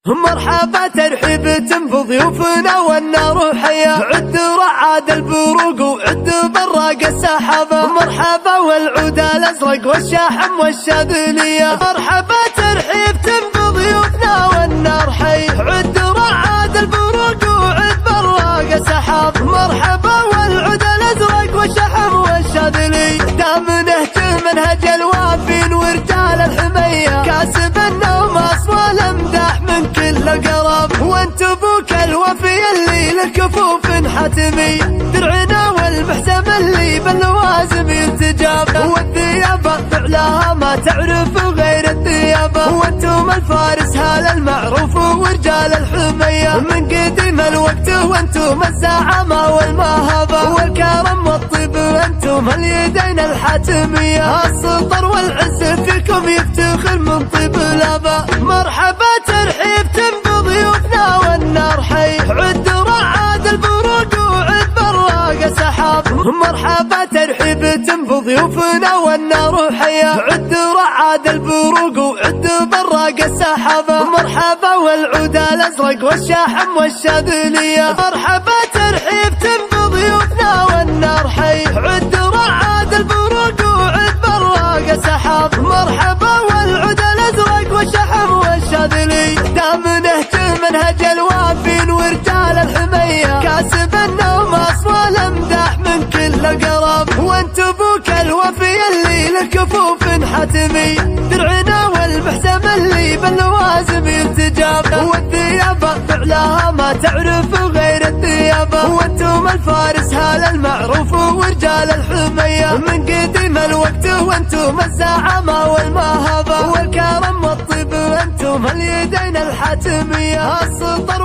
مرحبا ترحيب بضيوفنا والنار حيا، عد رعاد البروق وعد براق السحابة، مرحبا والعود الازرق والشاحم والشاذلية، مرحبا ترحيب بضيوفنا والنار حيا، عد رعاد البروق وعد براق السحاب، مرحبا والعود الازرق والشاحم والشاذلية، دام نهج منهج الوافين ورجال الحمية، كاسب النوم اصوال امداح من كل قرب، وانت ابوك الوفي اللي لكفوف حتمي، درعنا والمحسم اللي باللوازم يرتجاب، والثيابة فعلها ما تعرف غير الثيابة، وانتم الفارس هذا المعروف ورجال الحمية، من قديم الوقت وانتم الزعامة والمهابة، والكرم والطيب انتم اليدين الحاتمية، السطر والعز فيكم يفتخر من طيب الاباء، مرحبا ترحيب بضيوفنا والنار حي، عد رعاد البروق وعد براق السحاب، مرحبا ترحيب بضيوفنا والنار حي، عد رعاد البروق وعد براق السحابة، مرحبا والعود الازرق والشاحم والشاذلية، مرحبا ترحيب بضيوفنا والنار حي، عد رعاد البروق وعد براق السحاب، مرحبا والعود الازرق والشاحم والشاذلية، دام نهج منهج الوافين ورجال الحمية، كاسب النوم اصوال امداح من كل قرب، وانت ابوك الوفي اللي لكفوف حتمي، درعنا والمحسم اللي باللوازم يرتجاب، والثيابة فعلها ما تعرف غير الثيابة، وانتم الفارس هذا المعروف ورجال الحمية، من قديم الوقت وانتم الزعامة والمهابة، والكرم والطيب انتم اليدين الحاتمية، السطر